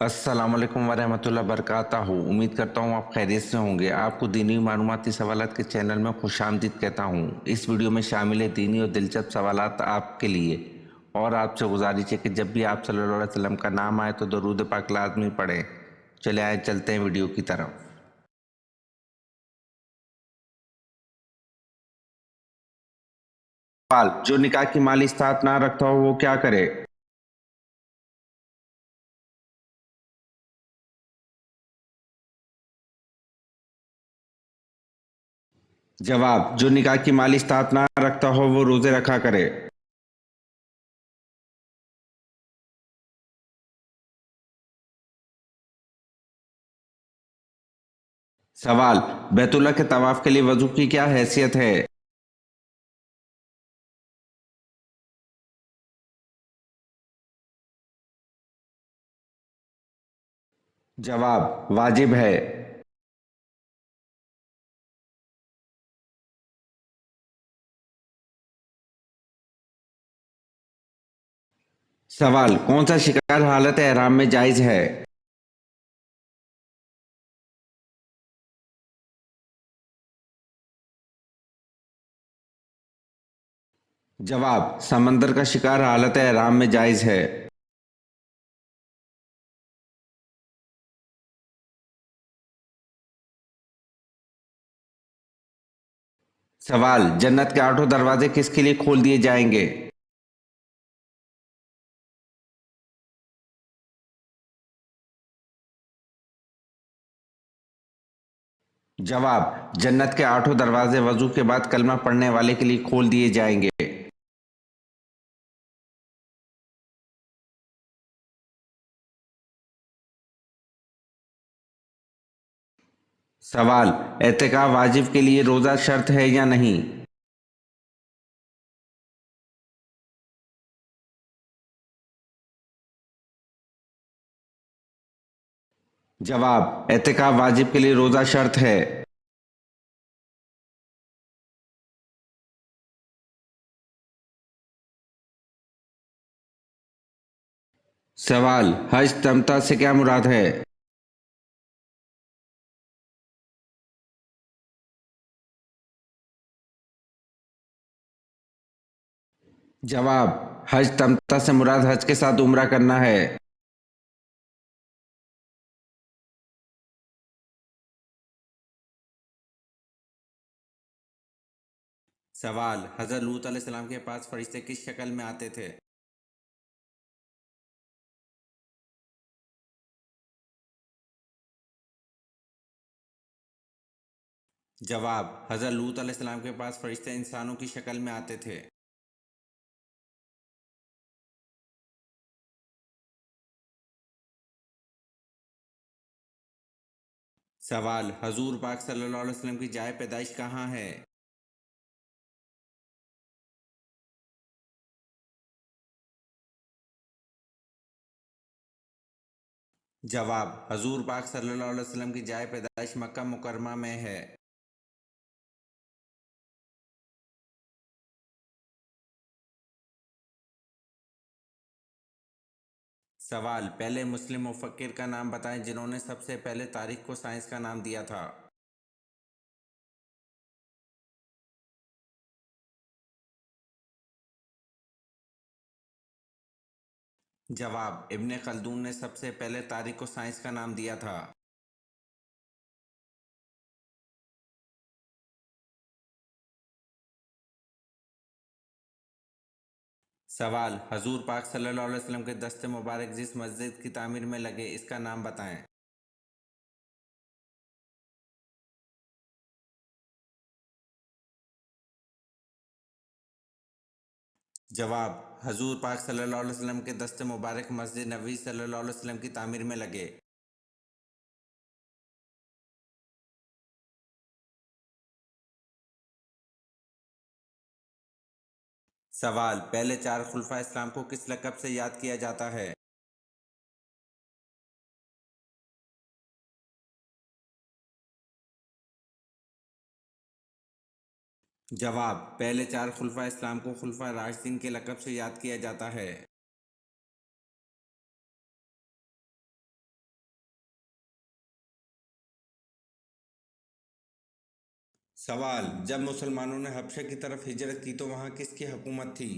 अस्सलाम वालेकुम वरहमतुल्लाहि वबरकातुहू। उम्मीद करता हूँ आप खैरियत से होंगे। आपको दीनी मालूमाती सवालात के चैनल में खुशामदीद कहता हूँ। इस वीडियो में शामिल है दीनी और दिलचस्प सवालात आपके लिए। और आपसे गुजारिश है कि जब भी आप सल्लल्लाहु अलैहि वसल्लम का नाम आए तो दरूद पाक लाजमी पढ़ें। चले आए चलते हैं वीडियो की तरफ। सवाल, जो निकाह की माली इस्तात ना रखता हो वो क्या करे? जवाब, जो निकाह की माली इस्तात ना रखता हो वो रोजे रखा करे। सवाल, बैतुल्लाह के तवाफ के लिए वजू की क्या हैसियत है? जवाब, वाजिब है। सवाल, कौन सा शिकार हालत एहराम में जायज है? जवाब, समंदर का शिकार हालत एहराम में जायज है। सवाल, जन्नत के आठों दरवाजे किसके लिए खोल दिए जाएंगे? जवाब, जन्नत के आठों दरवाजे वजू के बाद कलमा पढ़ने वाले के लिए खोल दिए जाएंगे। सवाल, एतकाफ वाजिब के लिए रोजा शर्त है या नहीं? जवाब, एतकाफ वाजिब के लिए रोजा शर्त है। सवाल, हज तमता से क्या मुराद है? जवाब, हज तमता से मुराद हज के साथ उम्रा करना है। सवाल, हज़रत लूत अलैहिस्सलाम के पास फरिश्ते किस शक्ल में आते थे? जवाब, हज़रत लूत अलैहिस्सलाम के पास फरिश्ते इंसानों की शक्ल में आते थे। सवाल, हजूर पाक सल्लल्लाहु अलैहि वसल्लम की जाए पैदाइश कहाँ है? जवाब, हजूर पाक सल्लल्लाहु अलैहि वसल्लम की जाए पैदाइश मक्का मुकरमा में है। सवाल, पहले मुस्लिम मुफक्किर का नाम बताएं जिन्होंने सबसे पहले तारीख को साइंस का नाम दिया था। जवाब, इब्ने खल्दून ने सबसे पहले तारीख को साइंस का नाम दिया था। सवाल, हजूर पाक सल्लल्लाहु अलैहि वसल्लम के दस्ते मुबारक जिस मस्जिद की तामीर में लगे इसका नाम बताएं। जवाब, हजूर पाक सल्लल्लाहु अलैहि वसल्लम के दस्ते मुबारक मस्जिद नबवी सल्लल्लाहु अलैहि वसल्लम की तामीर में लगे। सवाल, पहले चार खुलफा इस्लाम को किस लक़ब से याद किया जाता है? जवाब, पहले चार खुलफा इस्लाम को खुलफा राशिदीन के लक़ब से याद किया जाता है। सवाल: जब मुसलमानों ने हबशा की तरफ हिजरत की तो वहाँ किसकी हुकूमत थी?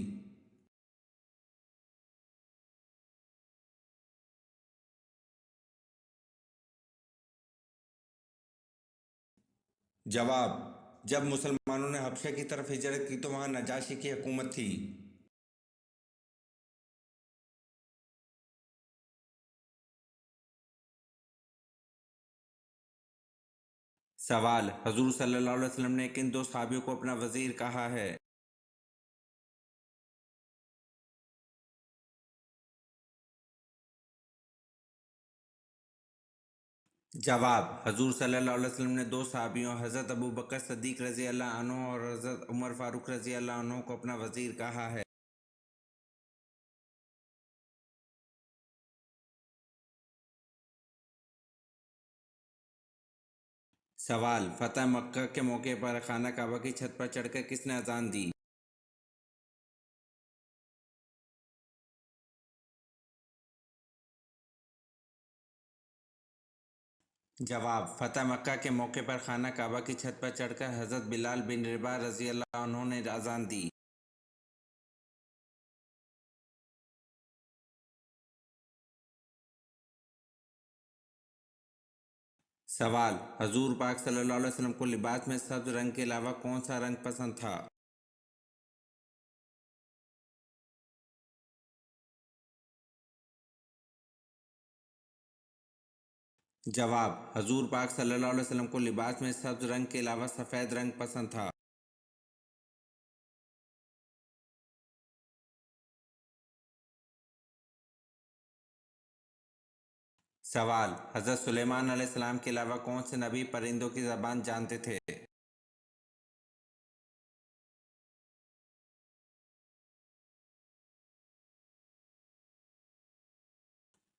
जवाब: जब मुसलमानों ने हबशा की तरफ हिजरत की तो वहाँ नजाशी की हुकूमत थी। सवाल: हुजूर सल्लल्लाहु अलैहि वसल्लम ने किन दो सहाबियों को अपना वजीर कहा है? जवाब: हुजूर सल्लल्लाहु अलैहि वसल्लम ने दो सहाबियों हज़रत अबू बकर सिद्दीक रज़ी अल्लाह अन्हु और हज़रत उमर फारूक रज़ी अल्लाह अन्हु को अपना वजीर कहा है। सवाल: फतह मक्का के मौके पर खाना काबा की छत पर चढ़कर किसने अजान दी? जवाब: फतह मक्का के मौके पर खाना काबा की छत पर चढ़कर हज़रत बिलाल बिन रबाह रज़ी अल्लाह अन्हु ने अजान दी। सवाल: हुजूर पाक सल्लल्लाहु अलैहि वसल्लम को लिबास में सब्ज रंग के अलावा कौन सा रंग पसंद था? जवाब: हुजूर पाक सल्लल्लाहु अलैहि वसल्लम को लिबास में सब्ज रंग के अलावा सफ़ेद रंग पसंद था। सवाल: हज़रत सुलेमान अलैहिस्सलाम के अलावा कौन से नबी परिंदों की ज़बान जानते थे?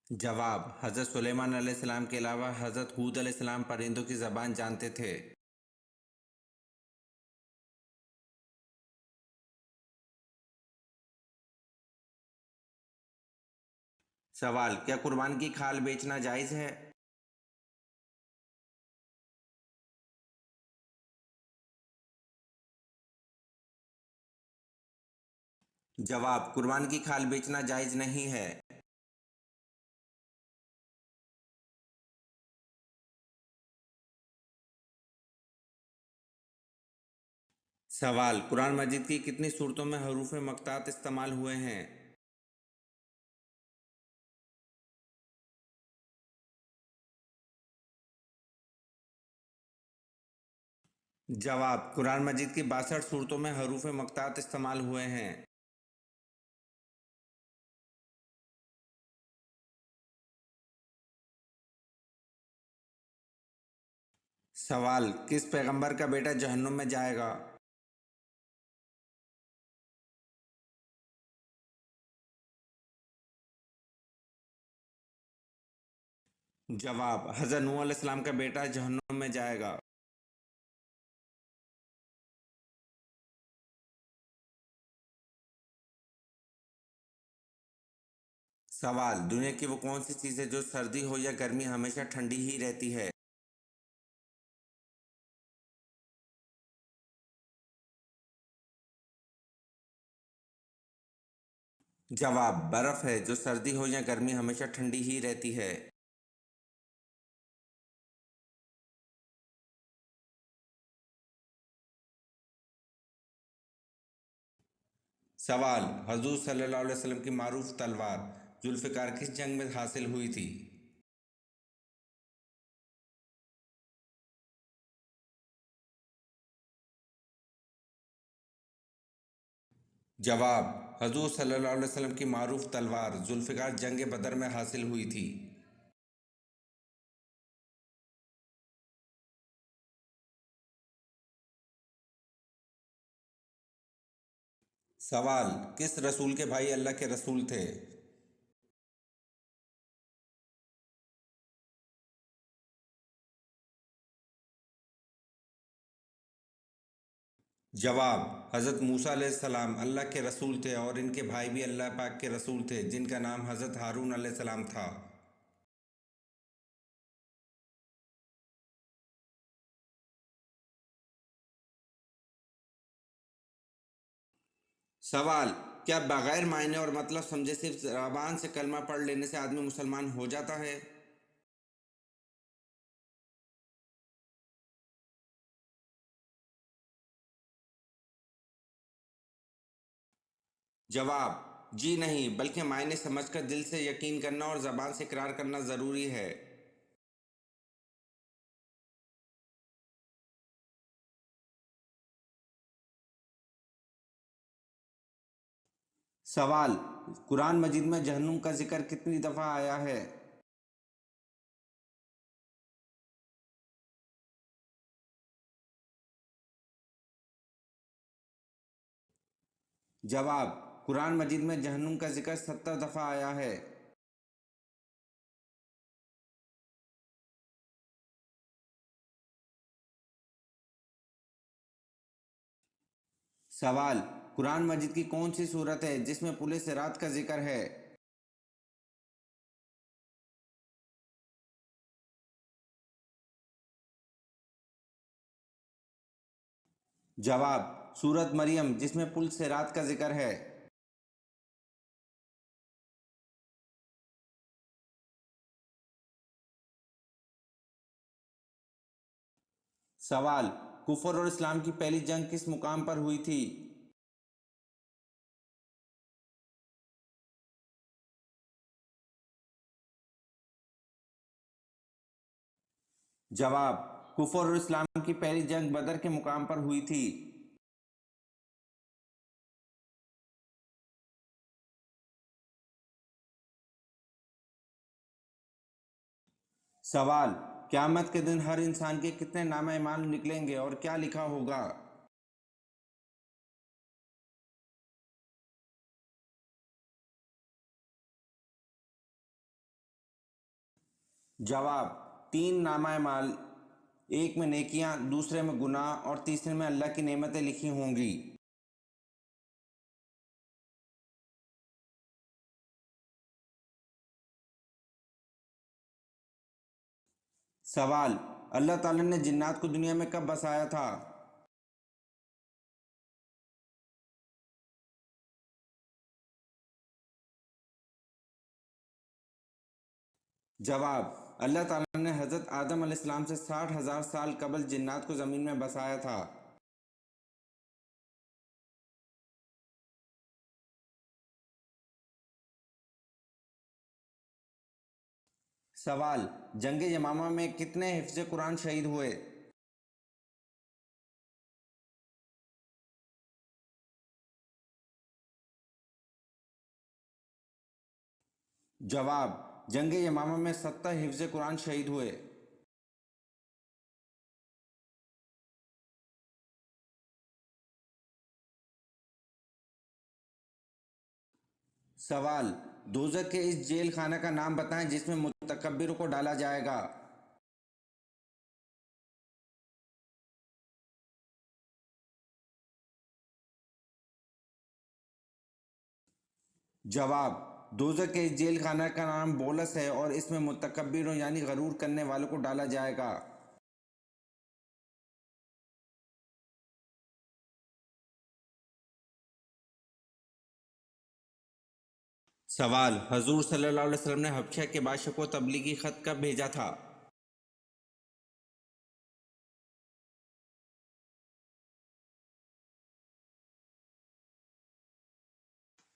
जवाब: हज़रत सुलेमान अलैहिस्सलाम के अलावा हज़रत हूद अलैहिस्सलाम परिंदों की ज़बान जानते थे। सवाल: क्या कुर्बान की खाल बेचना जायज़ है? जवाब: कुर्बान की खाल बेचना जायज़ नहीं है। सवाल: कुरान मजीद की कितनी सूरतों में हरूफ मक़तात इस्तेमाल हुए हैं? जवाब: कुरान मजीद की 62 सूरतों में हरूफ मक़तात इस्तेमाल हुए हैं। सवाल: किस पैगंबर का बेटा जहन्नुम में जाएगा? जवाब: हज़रत नूह अलैहिस्सलाम का बेटा जहन्नुम में जाएगा। सवाल: दुनिया की वो कौन सी चीज़ है जो सर्दी हो या गर्मी हमेशा ठंडी ही रहती है? जवाब: बर्फ़ है जो सर्दी हो या गर्मी हमेशा ठंडी ही रहती है। सवाल: हजूर सल्लल्लाहु अलैहि वसल्लम की मारूफ तलवार जुल्फ़िकार किस जंग में हासिल हुई थी? जवाब: हजूर सल्लल्लाहु अलैहि वसल्लम की मारूफ तलवार जुल्फ़िकार जंग बदर में हासिल हुई थी। सवाल: किस रसूल के भाई अल्लाह के रसूल थे? जवाब: हज़रत मूसा अलैहिस्सलाम अल्लाह के रसूल थे और इनके भाई भी अल्लाह पाक के रसूल थे जिनका नाम हज़रत हारून अलैहिस्सलाम था। सवाल: क्या बगैर मायने और मतलब समझे सिर्फ ज़बान से कलमा पढ़ लेने से आदमी मुसलमान हो जाता है? जवाब: जी नहीं, बल्कि मायने समझकर दिल से यकीन करना और ज़बान से इकरार करना ज़रूरी है। सवाल: कुरान मजीद में जहन्नुम का जिक्र कितनी दफ़ा आया है? जवाब: कुरान मजीद में जहन्नुम का जिक्र 70 दफ़ा आया है। सवाल: कुरान मजीद की कौन सी सूरत है जिसमें पुलिस रात का जिक्र है? जवाब: सूरत मरियम, जिसमें पुल से रात का जिक्र है। सवाल: कुफर और इस्लाम की पहली जंग किस मुकाम पर हुई थी? जवाब: कुफर और इस्लाम की पहली जंग बदर के मुकाम पर हुई थी। सवाल: क़यामत के दिन हर इंसान के कितने नामा ईमान निकलेंगे और क्या लिखा होगा? जवाब: 3 नामा ईमान। एक में नेकियां, दूसरे में गुनाह और तीसरे में अल्लाह की नेमतें लिखी होंगी। सवाल: अल्लाह ताला ने जिन्नात को दुनिया में कब बसाया था? जवाब: अल्लाह ताला ने हज़रत आदम अलैहिस्सलाम से 60,000 साल कबल जिन्नात को ज़मीन में बसाया था। सवाल: जंग यमामा में कितने हिफ्ज़ कुरान शहीद हुए? जवाब: जंग यमामा में 70 हिफ्ज़ कुरान शहीद हुए। सवाल: दोज़ख के इस जेल खाना का नाम बताएं जिसमें मुतकब्बिरों को डाला जाएगा। जवाब: दोज़ख के इस जेल खाना का नाम बोलस है और इसमें मुतकब्बिरों यानी गरूर करने वालों को डाला जाएगा। सवाल: हजूर सल्लल्लाहु अलैहि वसल्लम ने हबशा के बादशाह को तबलीगी खत कब भेजा था?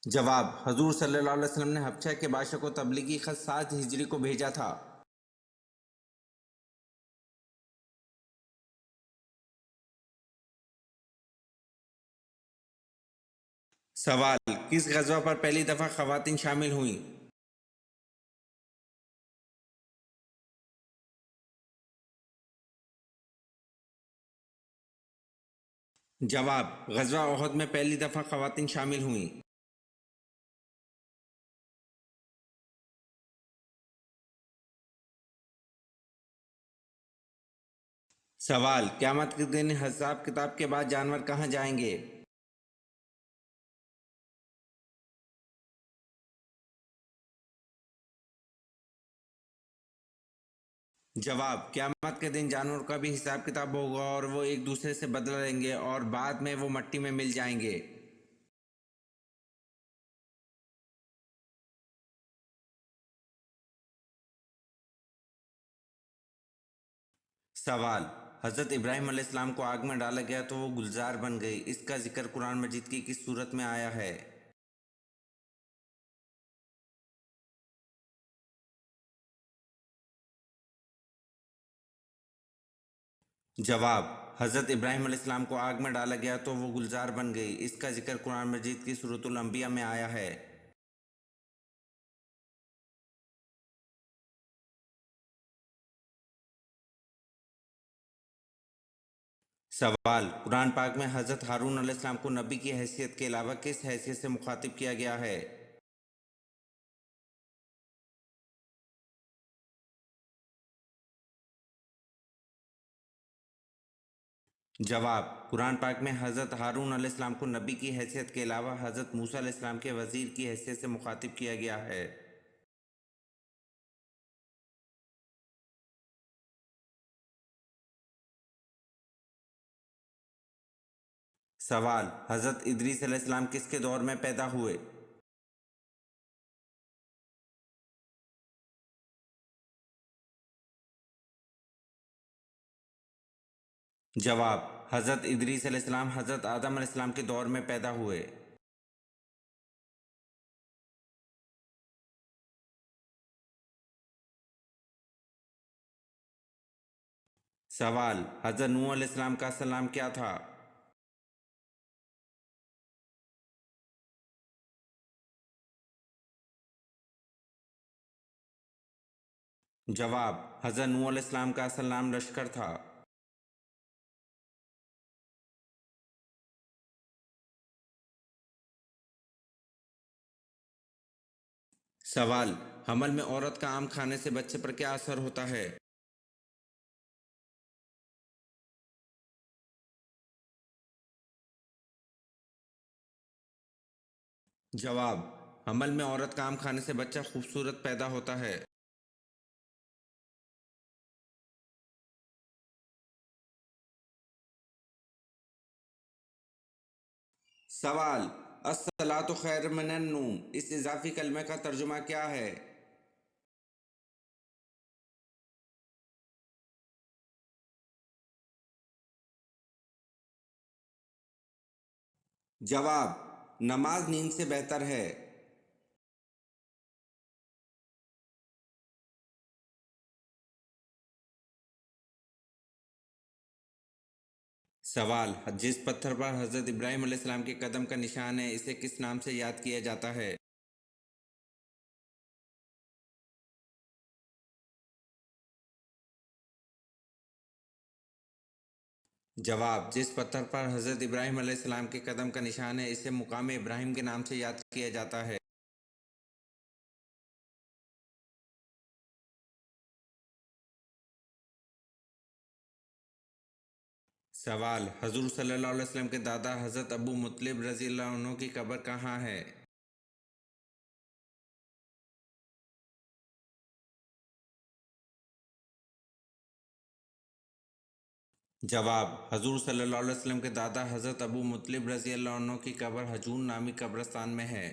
जवाब: हजूर सल्लल्लाहु अलैहि वसल्लम ने हबशा के बादशाह को तबलीगी खत 7 हिजरी को भेजा था। सवाल: किस गज़वा पर पहली दफ़ा ख़वातीन शामिल हुईं? जवाब: गज़वा ओहद में पहली दफ़ा ख़वातीन शामिल हुईं। सवाल: क़यामत के दिन हिसाब किताब के बाद जानवर कहाँ जाएंगे? जवाब: क़यामत के दिन जानवरों का भी हिसाब किताब होगा और वो एक दूसरे से बदला लेंगे और बाद में वो मट्टी में मिल जाएंगे। सवाल: हज़रत इब्राहिम अलैहिस्सलाम को आग में डाला गया तो वो गुलजार बन गई, इसका जिक्र कुरान मजीद की किस सूरत में आया है? जवाब: हज़रत इब्राहिम अलैहिस्सलाम को आग में डाला गया तो वो गुलजार बन गई, इसका जिक्र कुरान मजीद की सूरतुल अंबिया में आया है। सवाल: कुरान पाक में हज़रत हारून अलैहिस्सलाम को नबी की हैसियत के अलावा किस हैसियत से मुखातिब किया गया है? जवाब: कुरान पाक में हज़रत हारून अलैहिस्सलाम को नबी की हैसियत के अलावा हज़रत मूसा अलैहिस्सलाम के वज़ीर की हैसियत से मुखातिब किया गया है। सवाल: हज़रत इदरीस अलैहिस्सलाम किसके दौर में पैदा हुए? जवाब: हज़रत इदरीस अलैहिस्सलाम हज़रत आदम अलैहिस्सलाम के दौर में पैदा हुए। सवाल: हज़रत नूह अलैहिस्सलाम का असल नाम क्या था? जवाब: हज़रत नूह अलैहिस्सलाम का असल नाम लश्कर था। सवाल: हमल में औरत का आम खाने से बच्चे पर क्या असर होता है? जवाब: हमल में औरत का आम खाने से बच्चा खूबसूरत पैदा होता है। सवाल: अस्सलातु खैर मिनन नूम, इस इजाफी कलमे का तर्जुमा क्या है? जवाब: नमाज नींद से बेहतर है। सवाल: जिस पत्थर पर हज़रत इब्राहिम अलैहिस्सलाम के कदम का निशान है, इसे किस नाम से याद किया जाता है? जवाब: जिस पत्थर पर हज़रत इब्राहिम अलैहिस्सलाम के कदम का निशान है, इसे मुकाम इब्राहिम के नाम से याद किया जाता है। सवाल: हजूर सल्लल्लाहु अलैहि वसल्लम के दादा हज़रत अबू मुत्तलिब रज़ी अल्लाह अन्हु की कब्र कहाँ है? जवाब: हजूर सल्लल्लाहु अलैहि वसल्लम के दादा हज़रत अबू मुत्तलिब रज़ी अल्लाह अन्हु की कब्र हजून नामी कब्रस्तान में है।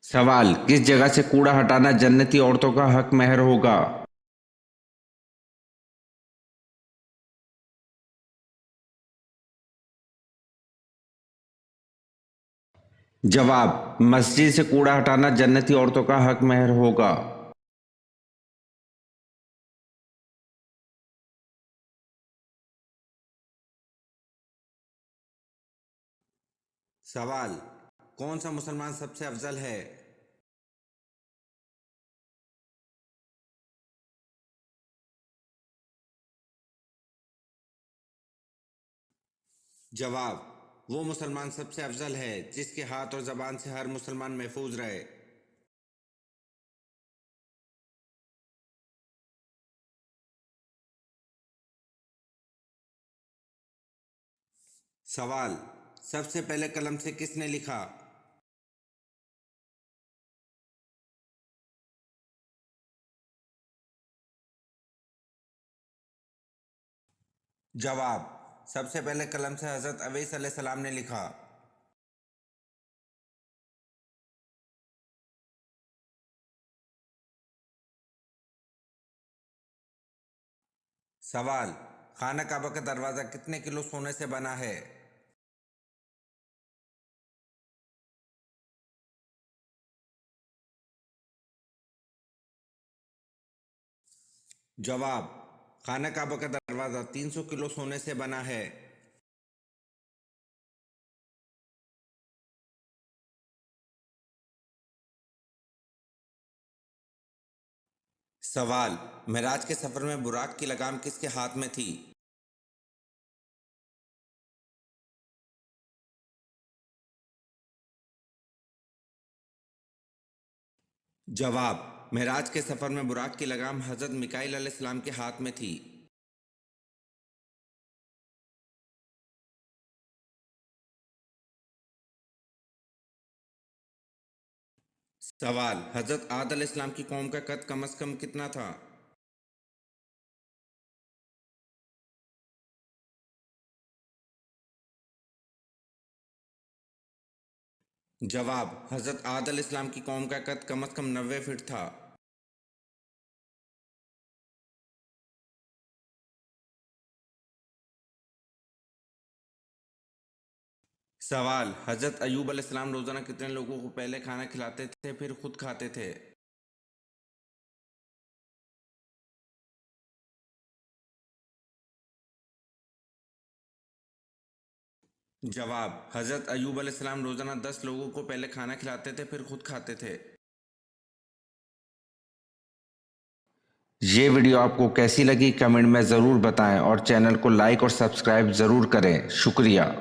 सवाल: किस जगह से कूड़ा हटाना जन्नती औरतों का हक महर होगा? जवाब: मस्जिद से कूड़ा हटाना जन्नती औरतों का हक महर होगा। सवाल: कौन सा मुसलमान सबसे अफजल है? जवाब: वो मुसलमान सबसे अफजल है जिसके हाथ और ज़बान से हर मुसलमान महफूज रहे। सवाल: सबसे पहले कलम से किसने लिखा? जवाब: सबसे पहले कलम से हज़रत अवैस अलैहिस्सलाम ने लिखा। सवाल, खाना काबा का दरवाजा कितने किलो सोने से बना है? जवाब, खाना काबा का दरवाजा 300 किलो सोने से बना है। सवाल, मेराज के सफर में बुराक की लगाम किसके हाथ में थी? जवाब, मेराज के सफर में बुराक की लगाम हजरत मिकाईल अलैहिस्सलाम के हाथ में थी। सवाल, हजरत आदम अलैहिस्सलाम की कौम का कद कम से कम कितना था? जवाब, हजरत आदम अलैहिस्सलाम की कौम का कद कम से कम 90 फीट था। सवाल, हजरत अयूब अलैहिस्सलाम रोजाना कितने लोगों को पहले खाना खिलाते थे फिर खुद खाते थे? जवाब, हजरत अयूब अलैहिस्सलाम रोजाना 10 लोगों को पहले खाना खिलाते थे फिर खुद खाते थे। ये वीडियो आपको कैसी लगी कमेंट में ज़रूर बताएं और चैनल को लाइक और सब्सक्राइब ज़रूर करें। शुक्रिया।